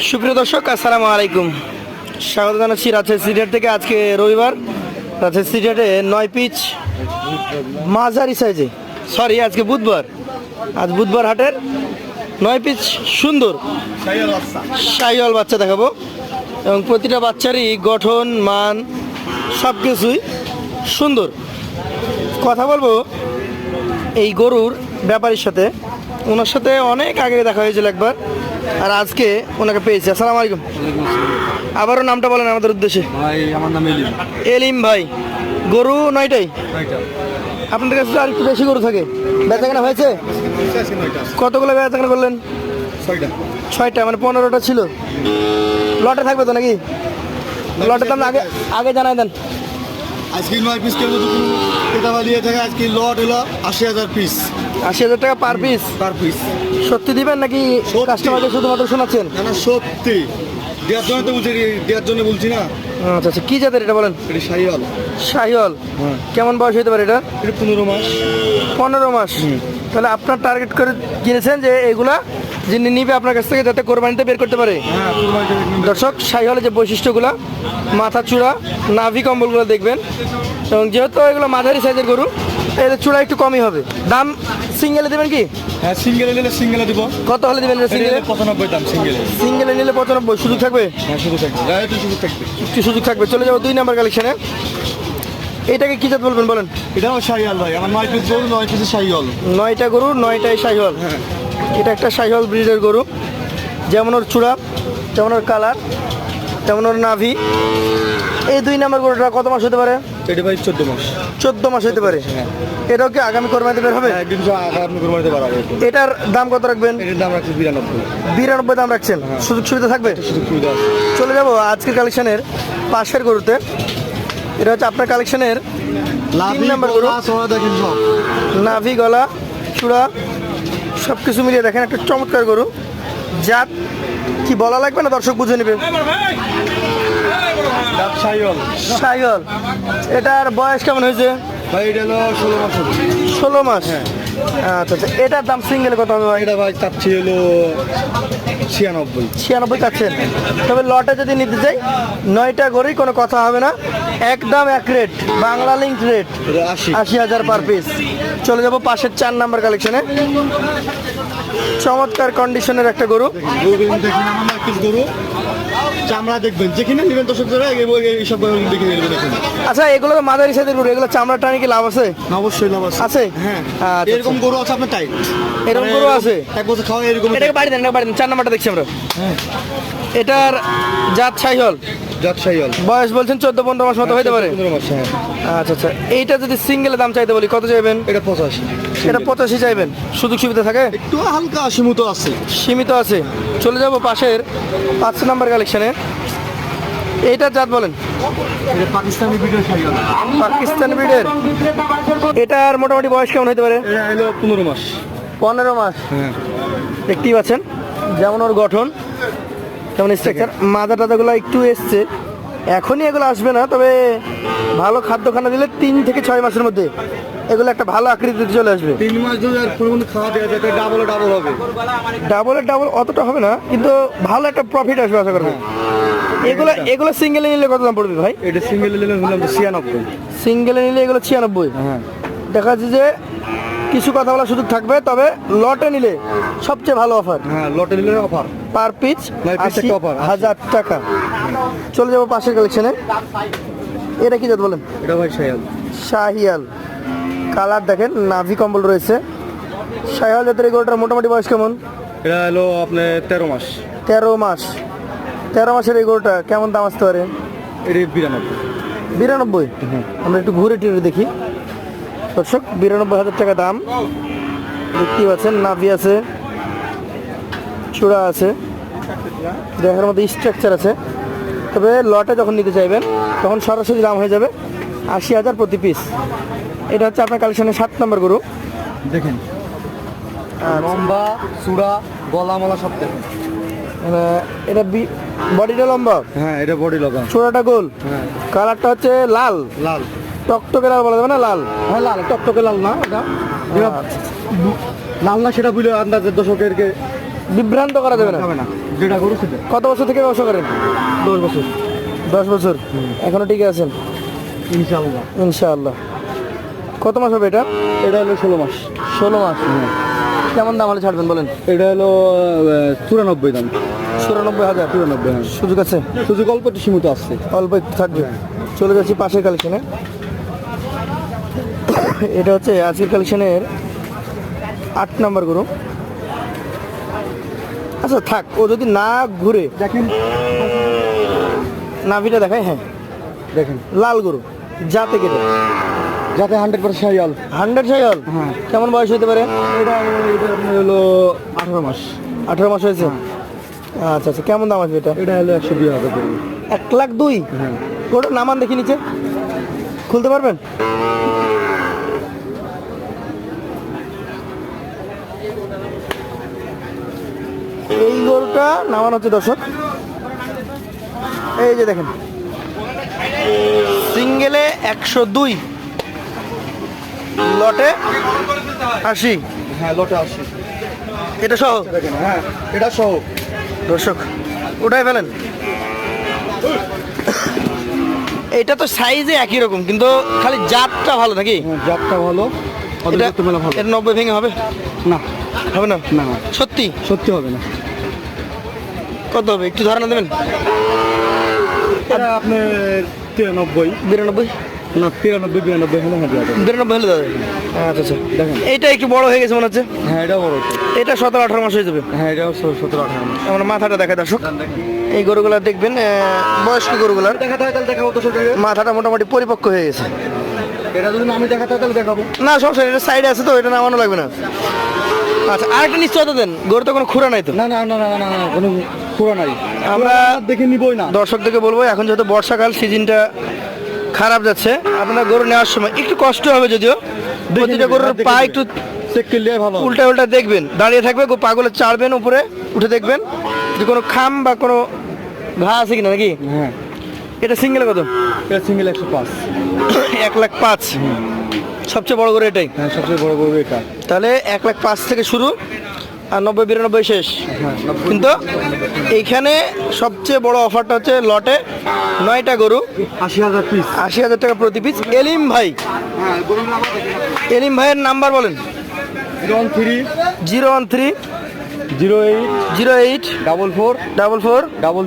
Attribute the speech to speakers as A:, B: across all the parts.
A: সুপ্রিয় দর্শক, আসসালামু আলাইকুম। স্বাগত জানাচ্ছি রাজশাহী সিটিহাট থেকে। আজকে রবিবার, রাজশাহী সিটিহাটে 9 পিচ মাঝারি সাইজে, আজকে বুধবার, আজ বুধবার হাটের 9 পিচ সুন্দর শাহিওয়াল বাচ্চা দেখাবো। এবং প্রতিটা বাচ্চারই গঠন, মান সব কিছুই সুন্দর। কথা বলবো এই গরুর ব্যাপারীর সাথে। ওনার সাথে অনেক আগে দেখা হয়েছিল একবার, আর আজকে ওনাকে পেয়েছি। আসসালামু আলাইকুম। আবারও নামটা বলেন আমাদের উদ্দেশ্যে।
B: ভাই, আমার নাম এলিম।
A: এলিম ভাই, গরু 9টাই আপনাদের কাছে? আর একটু বেশি গরু থাকে? বেচাকেনা হয়েছে? কতগুলো বেচাকেনা করলেন? 6টা, মানে 15টা ছিল। লটে থাকবে তো নাকি? লটের দাম আগে আগে জানাই দেন।
B: আজকে 9 পিস কেউ যদি ক্রেতা বালিয়ে থাকে, আজকে লট হলো 80,000 পিস।
A: 80,000 টাকা পার পিস?
B: Per piece.
A: সত্যি দিবেন নাকি
B: সত্যি।
A: কাস্টমারকে শুধুমাত্র শোনাচ্ছেন?
B: না না, সত্যি দেওয়ার জন্য তো বলছি, দেওয়ার জন্য বলছি না।
A: আচ্ছা আচ্ছা, কী জাতের এটা বলেন?
B: এটা শাহিওয়াল।
A: শাহিওয়াল। কেমন বয়স হতে পারে এটা?
B: এটা 15 মাস।
A: 15 মাস। তাহলে আপনার টার্গেট করে কিনেছেন যে এগুলা যিনি নিবে আপনার কাছ থেকে, যাতে কোরবানিতে বের করতে পারে।
B: হ্যাঁ,
A: দর্শক, শাহিওয়ালের যে বৈশিষ্ট্যগুলো, মাথা চূড়া, নাভি কম্বলগুলো দেখবেন। এবং যেহেতু এগুলো মাঝারি সাইজের গরু, এদের চূড়া একটু কমই হবে। দাম সিঙ্গেলে দেবেন কি?
B: হ্যাঁ, সিঙ্গেলে নিলে সিঙ্গেলে দিব।
A: কত হলে দেবেন সিঙ্গেলে?
B: 95 দাম সিঙ্গেলে।
A: সিঙ্গেলে নিলে 95। সুযোগ থাকবে?
B: হ্যাঁ, শুধু থাকবে। একটু শুধু থাকবে।
A: একটু সুযোগ থাকবে। চলে যাবো 2 নাম্বার কালেকশনে। এটাকে কি জাত বলবেন বলেন?
B: এটাও শাহিওয়াল ভাই। আমার 9 পিস গরু, 9 পিসের শাহিওয়াল।
A: 9টা গরু, 9টাই শাহিওয়াল।
B: হ্যাঁ,
A: এটা একটা শাহিওয়াল ব্রিডের গরু। যেমন ওর চূড়া, যেমন ওর কালার, তেমন ওর নাভি। এই 2 নাম্বার গরুটা কত মাস হতে পারে?
B: এটা ভাই 14 মাস।
A: 14 মাস হতে পারে।
B: হ্যাঁ।
A: এটাও কি আগামী কোরবানিতে বের হবে?
B: হ্যাঁ, একদিন আপনি কোরবানিতে বাড়াবে।
A: এটার দাম কত রাখবেন?
B: এটার দাম রাখছি 92।
A: 92 দাম রাখছেন। সুযোগ সুবিধা থাকবে?
B: সুযোগ সুবিধা আছে।
A: চলে যাব আজকের কালেকশনের পাশের গরুতে। এটা হচ্ছে আপনার কালেকশনের 3 নাম্বার গরু।
B: দেখেন সব
A: নাভি, গলা, চূড়া সব কিছু মিলিয়ে দেখেন একটা চমৎকার গরু। জাত কি বলা লাগবে না, দর্শক বুঝে নেবে।
B: শাহিওয়াল।
A: শাহিওয়াল। এটার বয়স কেমন হয়েছে?
B: ভাই, এটা হলো 16 মাস হবে।
A: 16 মাস।
B: হ্যাঁ।
A: আচ্ছা আচ্ছা, এটার দাম সিঙ্গেলে কত হবে ভাই?
B: এটা ভাই চাচ্ছি হলো 96।
A: 96 চাচ্ছেন। তবে লটে যদি নিতে চাই, 9টা গরুই কোনো কথা হবে না, একদম এক রেট, বাংলা লিঙ্ক রেট,
B: এটা 80।
A: 80,000 পার পিস। চলে যাব পাশের 4 নাম্বার কালেকশনে। চমৎকার কন্ডিশনের একটা গরু।
B: দেখেন আমার 9 পিস গরু, চামড়া দেখবেন, যেখানে নেবেন দর্শক ধরে এইসব গরু দেখে নেবেন। দেখুন,
A: আচ্ছা, এগুলো তো মাঝারি সাইজের গরু, এগুলো চামড়া টানি কি লাভ আছে?
B: অবশ্যই লাভ আছে।
A: আছে?
B: হ্যাঁ,
A: আচ্ছা,
B: এরকম গরু আছে আপনার টাইট।
A: এরকম গরু আছে?
B: এক বছর খাওয়া এরকম।
A: এটাকে বাড়ি দেন, 4 নাম্বারটা দেখছি আমরা।
B: হ্যাঁ,
A: এটার জাত শাহিওয়াল।
B: জাত শাহিওয়াল।
A: বয়স বলছেন 14-15 মাস মতো হতে পারে।
B: 15 মাস। হ্যাঁ।
A: আচ্ছা আচ্ছা, এইটা যদি সিঙ্গেলে দাম চাইতে বলি কত চাইবেন?
B: এটা 85।
A: এটা 85 চাইবেন। সুযোগ সুবিধা থাকে?
B: একটু হালকা সীমিত আছে।
A: সীমিত আছে। চলে যাব পাশের 5 নাম্বার কালেকশনে। এইটা জাত বলেন?
B: এটা পাকিস্তানি ব্রিডের শাহিওয়াল।
A: পাকিস্তানি ব্রিডের। এটার মোটামুটি বয়স কেমন হতে পারে?
B: এটা হলো 15 মাস।
A: 15 মাস।
B: হ্যাঁ,
A: দেখতেই পাচ্ছেন যেমন ওর গঠন, তেমন স্ট্রাকচার। মাদা টাদাগুলো একটু এসছে, এখনই এগুলো আসবে না, তবে ভালো খাদ্য খানা দিলে 3 থেকে 6 মাসের মধ্যে এগুলো একটা ভালো আকৃতিতে চলে আসবে।
B: 3 মাস ধরে আর পরিমাণ খাওয়া দেওয়া যায়, ডাবল হবে।
A: ডাবল অতটা হবে না, কিন্তু ভালো একটা প্রফিট আসবে আশা করবো। এগুলো সিঙ্গেলে নিলে কত দাম পড়বে ভাই?
B: এটা সিঙ্গেল নিলে হলাম 96।
A: সিঙ্গেলে নিলে এগুলো 96।
B: হ্যাঁ,
A: দেখা যাচ্ছে যে কিছু কথা বলার সুযোগ থাকবে, তবে লটে নিলে সবচেয়ে ভালো অফার।
B: হ্যাঁ, লটে নিলে অফার
A: পার পিচ
B: 9 পিস একটা offer,
A: 80,000 টাকা। চলে যাবো পাশের কালেকশনে। এটা কি জাত বলেন?
B: এটা ভাই শাহিওয়াল।
A: শাহিয়াল। কালার দেখেন, নাভি কম্বল রয়েছে। শাহিয়াল জাতের এই গরুটার মোটামুটি বয়স কেমন?
B: এটা হলো আপনার 13 মাস।
A: 13 মাস। 13 মাসের এই গরুটা কেমন দাম আসতে পারে?
B: এটা 92।
A: 92? আমরা একটু ঘুরে টিরে দেখি দর্শক। 92,000 টাকা দাম। দেখতেই পাচ্ছেন, নাভি আছে, চূড়া আছে, দেখার মতো স্ট্রাকচার আছে। তবে লটে যখন নিতে চাইবেন তখন সরাসরি দাম হয়ে যাবে 80,000 প্রতি পিস। এটা হচ্ছে আপনার কালেকশনের 7 নম্বর গরু।
B: দেখেন লম্বা, চূড়া, গলা মালা সব দেখেন।
A: এটা বডিটা লম্বা।
B: হ্যাঁ, এটা বডি লগা।
A: চূড়াটা গোল।
B: হ্যাঁ,
A: কালারটা হচ্ছে লাল,
B: লাল।
A: টকটকে লাল বলা যাবে না? লাল।
B: হ্যাঁ, লাল, টকটকে লাল না। এটা লাল না, সেটা বুঝলে আন্দাজের দর্শকেরকে
A: বিভ্রান্ত করা যাবে না।
B: হবে না। যেটা গরু ছিল
A: কত বছর থেকে ব্যবসা করেন?
B: 10 বছর
A: 10 বছর। এখনো টিকে আছেন
B: ইনশাআল্লাহ।
A: ইনশাআল্লাহ। কত মাস হবে এটা?
B: এটা হলো 16 মাস।
A: 16 মাস। কেমন দাম হলে ছাড়বেন বলেন?
B: এটা হলো 94 দাম।
A: 94,000।
B: 94, হ্যাঁ।
A: সুযোগ আছে?
B: সুযোগ অল্প একটু সীমিত আছে।
A: অল্প একটু থাকবে। চলে যাচ্ছি পাশের কালেকশনে। এটা হচ্ছে আজকের কালেকশনের 8 নাম্বার গরু। আচ্ছা থাক, ও যদি না ঘুরে
B: দেখেন
A: নাভিটা দেখায়। হ্যাঁ
B: দেখেন
A: লাল গরু, জাতে কেটে
B: যাতে 100% শাহিওয়াল।
A: 100 সাইল।
B: হ্যাঁ।
A: কেমন বয়স হতে পারে?
B: এটা আপনার হলো 18 মাস।
A: 18 মাস হয়েছে। আচ্ছা আচ্ছা, কেমন দাম আসবে এটা?
B: এটা হলো 102,000 করে।
A: 1,02,000।
B: হ্যাঁ।
A: গরুটা নামান দেখি নিচে, খুলতে পারবেন? এই গরুটা নামানো হচ্ছে দর্শক, এই যে দেখেন সিঙ্গেলে 102, লটে 80।
B: হ্যাঁ লটে 80।
A: এটা সহ
B: দেখেন, হ্যাঁ এটা সহ।
A: দর্শক ওটাই ফেলেন। এটা তো সাইজে একই রকম, কিন্তু খালি জাতটা ভালো নাকি?
B: জাতটা ভালো,
A: এটা
B: অত মেলা ভালো।
A: এটা 90 ভেঙে হবে?
B: না
A: হবে না?
B: না
A: সত্যি?
B: সত্যি হবে না।
A: কত হবে একটু ধারণা দেবেন?
B: এটা আপনার 93,
A: 92?
B: না 93, 92 হলে হবে।
A: 92 হলে দাদা। আচ্ছা আচ্ছা,
B: দেখেন।
A: এইটা একটু বড় হয়ে গেছে মনে হচ্ছে।
B: হ্যাঁ এটা বড়।
A: এটা 17-18 মাস হয়ে যাবে।
B: হ্যাঁ এটাও 17-18 মাস।
A: আমার মাথাটা দেখায় দর্শক, এই গরুগুলা দেখবেন বয়স্ক গরুগুলার
B: দেখাতে হয় তাহলে দেখাবো তো সেটা।
A: মাথাটা মোটামুটি পরিপক্ক হয়ে গেছে।
B: এটা যদি আমি দেখাতে হয় তাহলে দেখাবো।
A: না সমস্যা নেই, এটা সাইডে আছে তো, এটা নামানো লাগবে না। আচ্ছা আরেকটা নিশ্চয়তা দেন, গরু তো কোনো খুঁড়া নাই তো?
B: না না না না না না কোনো পুরো নাই।
A: আমরা
B: দেখে নিবই না।
A: দর্শকদেরকে বলবো, এখন যেহেতু বর্ষাকাল, সিজনটা খারাপ যাচ্ছে, আপনারা গরু নেওয়ার সময় একটু কষ্ট হবে যদিও, প্রতিটা গরুর পা একটু
B: চেক করলে ভালো।
A: উল্টা উল্টা দেখবেন, দাঁড়িয়ে থাকবে, পাগুলো চাড়বেন উপরে উঠে দেখবেন যে কোনো খাম বা কোনো ঘা আছে কিনা নাকি।
B: হ্যাঁ
A: এটা সিঙ্গেল কত?
B: এটা সিঙ্গেল 105।
A: 1,05,000। সবচেয়ে বড় গরু এটাই।
B: হ্যাঁ সবচেয়ে বড় গরু এটা।
A: তাহলে 1,05,000 থেকে শুরু, আর 90-92 শেষ।
B: হ্যাঁ
A: কিন্তু এইখানে সবচেয়ে বড় অফারটা হচ্ছে লটে 9টা গরু,
B: 80,000 পিস।
A: 80,000 টাকা প্রতি পিস। এলিম ভাই,
B: হ্যাঁ গরুর নাম
A: এলিম ভাইয়ের নাম্বার বলেন।
B: 013
A: 013
B: 08
A: 08
B: 44
A: 44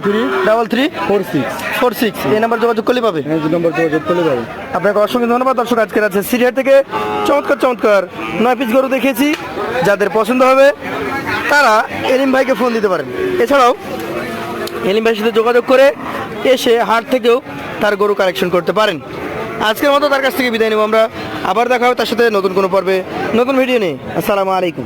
B: 33
A: 33
B: 46।
A: 46। এই নাম্বার যোগাযোগ করলে পাবে।
B: এই যে নম্বর যোগাযোগ করলে যাবে।
A: আপনাকে অসংখ্য ধন্যবাদ দর্শক। আজকের আছে সিরিয়ার থেকে চমৎকার চমৎকার 9 পিস গরু দেখেছি। যাদের পছন্দ হবে তারা এলিম ভাইকে ফোন দিতে পারেন। এছাড়াও এলিম ভাইয়ের সাথে যোগাযোগ করে এসে হাট থেকেও তার গরু কালেকশন করতে পারেন। আজকের মতো তার কাছ থেকে বিদায় নেব আমরা। আবার দেখা হবে তার সাথে নতুন কোনো পর্বে, নতুন ভিডিও নিয়ে। আসসালামু আলাইকুম।